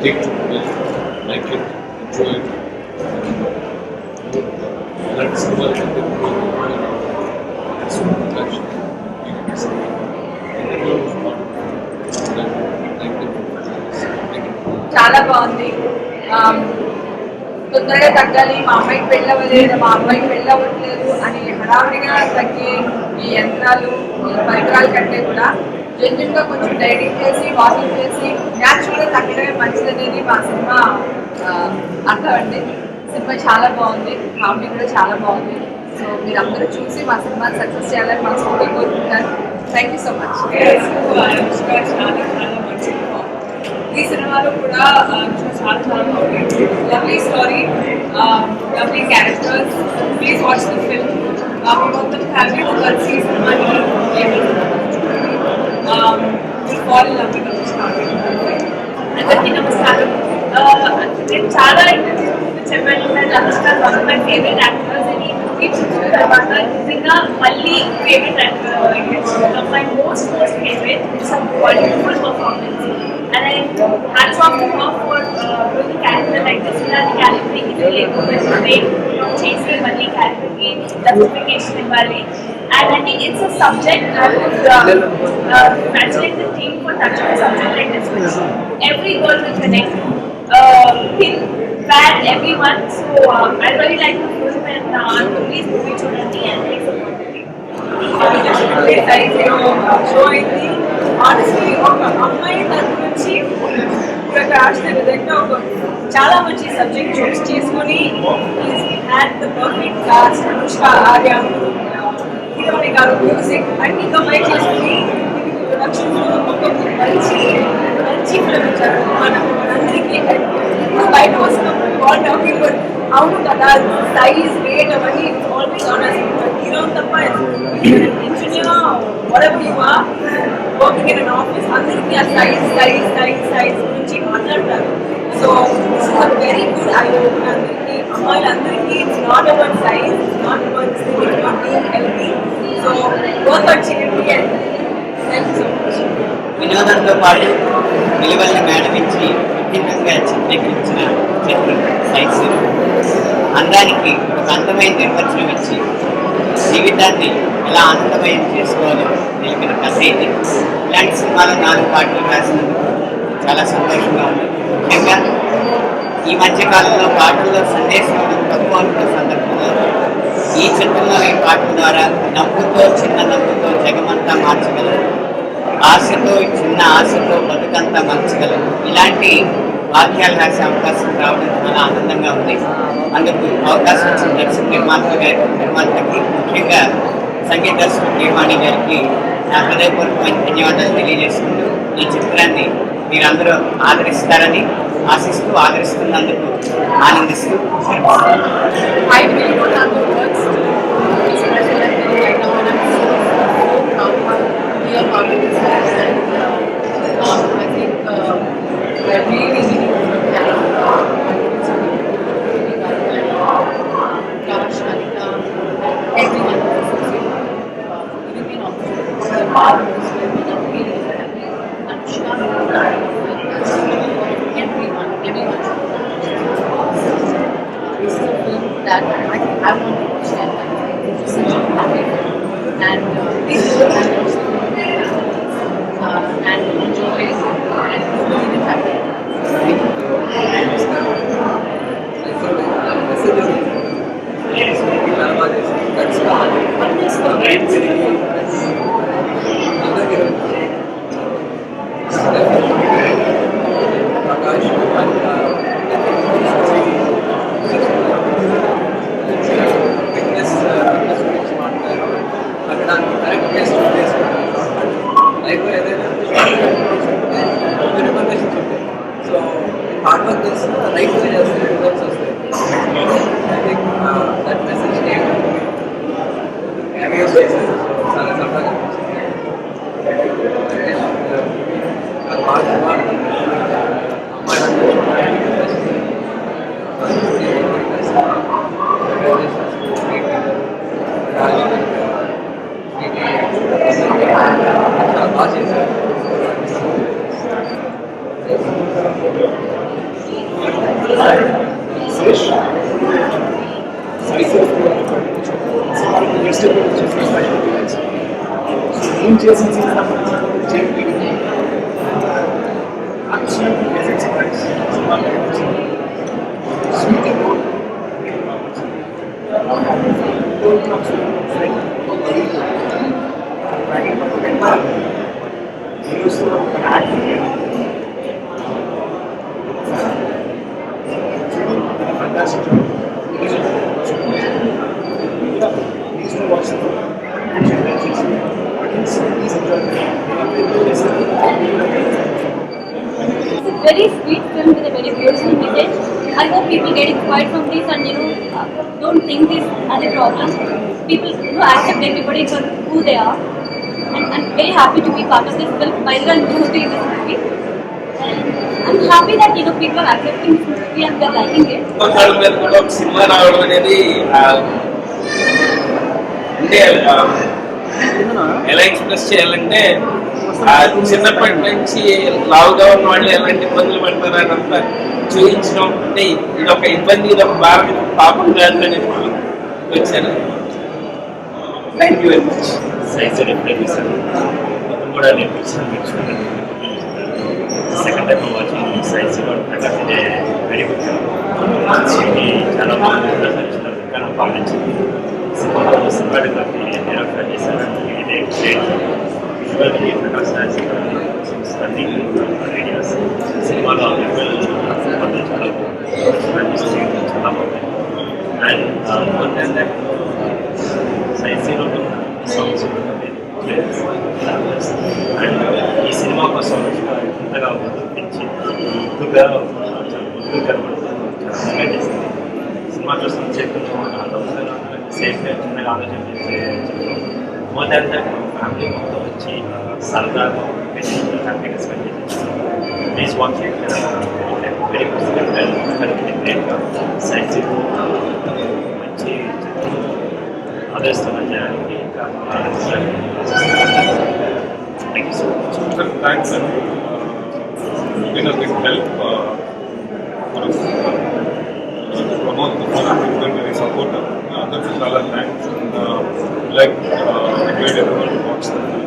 take to it, like it, enjoy it. Learn some other that's one attraction. You can see everyone was part of that, like the చాలా బాగుంది. తొందరగా తగ్గాలి, మా అమ్మాయికి పెళ్ళవలేదు, మా అబ్బాయికి పెళ్ళవట్లేదు అని హడావిడిగా తగ్గే ఈ యంత్రాలు, ఈ పరికరాల కంటే కూడా జెన్యున్గా కొంచెం డైటింగ్ చేసి వాకింగ్ చేసి న్యాచురల్గా తగ్గడమే మంచిదనేది మా సినిమా అర్థం అండి. సినిమా చాలా బాగుంది, కామెడీ కూడా చాలా బాగుంది. సో మీరందరూ చూసి మా సినిమా సక్సెస్ చేయాలని మా స్టోరీ కోరుకుంటాను. Thank you so much. ఈ సినిమాలో కూడా చాలా చాలా బాగుంది. Lovely story, lovely characters. Please watch the film. మొత్తం ఫ్యామిలీతో కలిసి సినిమాని fall in love with the story. అందరికీ నమస్కారం. నేను చాలా చెప్పాను, Anushka one of my favourite actors అని చూసిన తర్వాత నిజంగా మళ్ళీ favourite actor, my most favourite. It's a wonderful performance. And I hats off to her for doing a character like this. The character is really chasing money character ki justification invali. And I think it's a subject I would congratulate the team for touching a subject like this, which every girl will connect to. Thin, fat, everyone. So I really like the film and please movie chudandi and please support the team. Showing honestly ఒక అమ్మాయి తరపు నుంచి ప్రకాశించే విధంగా ఒక చాలా మంచి subject చూస్ చేసుకొని had the perfect cost. Anushka, Arya, హీరోని గారు, మ్యూజిక్ అన్ని కంబైన్ చేసుకుని ప్రొడక్షన్ మొత్తం మంచి మంచి ఫిల్మ్ ఇచ్చారు. మనందరికీ బయట వస్తున్నప్పుడు ఆల్ టాకింగ్ అవును కదా, సైజ్ వెయిట్ అవన్నీ ఆల్వేస్ ఆనెస్ట్. హీరో తప్ప engineer whatever you are working in an office, అందరికీ ఆ సైజ్ గురించి మాట్లాడతారు. So this is a very good eye open. అందరికీ అమ్మాయిలందరికీ it's not about size, it's not about it's not being healthy. So workout చేయండి. And thank you so much. వినోదంతో పాటు విలువల్ని మేడమించి విభిన్నంగా చిత్రీకరించిన చిత్రం సైన్స్. అందానికి ఒక అందమైన నిర్వచనం ఇచ్చి జీవితాన్ని ఎలా ఆనందమయం చేసుకోవాలో తెలిపిన కథ ఇది. ఇలాంటి సినిమాలో 4 పాటలు రాసినందుకు చాలా సంతోషంగా ఉంది. ముఖ్యంగా ఈ మధ్యకాలంలో పాటల్లో సందేశం తక్కువ అనుకున్న సందర్భంలో ఈ చిత్రంలో ఈ పాటల ద్వారా నవ్వుతో, చిన్న నవ్వుతో జగమంతా మార్చగలరు, ఆశతో, చిన్న ఆశతో బతుకంతా మార్చగలరు. ఇలాంటి వాక్యాలు రాసే అవకాశం రావడం చాలా ఆనందంగా ఉంది. అందుకు అవకాశం వచ్చిన దర్శక నిర్మాతకి, ముఖ్యంగా సంగీత దర్శకుడు కీర్వాణి గారికి నా హృదయపూర్వకమైన ధన్యవాదాలు తెలియజేసుకుంటూ ఈ చిత్రాన్ని మీరందరూ ఆదరిస్తారని ఆశిస్తూ, ఆదరిస్తున్నందుకు ఆనందిస్తూ everyone this is a film that I want to share. It's such a happy film, and please do and enjoy and be the happy. So hard work is right way as the results as well. I think that message came various places. So చాలా సరదాగా బాగా చేశారు. Fish. Size of the vegetable specialties. So, in Jason sees the JP. Absolutely pleasant surprise. Sweet and good. Cold comes with friend. Dragon of the use the fantastic job. Please do watch the please enjoy It's a very sweet film with a very beautiful message. I hope people get inspired from this and don't think this as a problem. People accept everybody for who they are. And I'm very happy to be part of this film. By the way, I'm new to this movie. And I'm happy that people are accepting this movie and they're liking it. కాళ్ళ మీద కూడా ఒక cinema రావడం అనేది అంటే ఎలా express చేయాలంటే చిన్నప్పటి నుంచి లావుగా ఉన్న వాళ్ళు ఎలాంటి ఇబ్బందులు పడతారు అని అంతా చూపించడం అంటే ఇది ఒక ఇబ్బంది ఇది ఒక భారం ఇది ఒక పాపం కాదు అని వచ్చాను. Thank you very much. Science ఎప్పుడైనా మొత్తం కూడా నేర్పించాను. సెకండ్ టైం వాచింగ్ సైన్స్ అంటే వెరీ గుడ్ చాలా బాగుంది ఇంకా నాకు బాగా నచ్చింది. సినిమాటోగ్రఫీ నేను ట్రై చేశాను. ఇదే గ్రేట్ విజువల్కి ప్రకాశ్ రాజ్ ఐడియాస్ సినిమాలో విజువల్ చాలా చాలా బాగుంది. అండ్ మోర్ దాన్ దట్ సైన్స్లో సాంగ్స్ అండ్ ఈ సినిమా కోసం ఎంతగా గుర్తించి ముద్దుగా కనబడుతూ చాలా బాగా చేసింది. సినిమా చూస్తున్న చేతుల్లో సేఫ్గా చిన్నగా ఆలోచన చేసే మోర్ దాన్ దట్ ఫ్యామిలీ మొత్తం వచ్చి సరదాగా హ్యాపీగా స్పెండ్ చేసేది. Please watch it. Very great science మంచి ఆదరిస్తున్న జనానికి thank you so much. Thanks and been a big help for us to promote the film. It's been very supportive. That's a lot of thanks and like invite everyone to watch the film.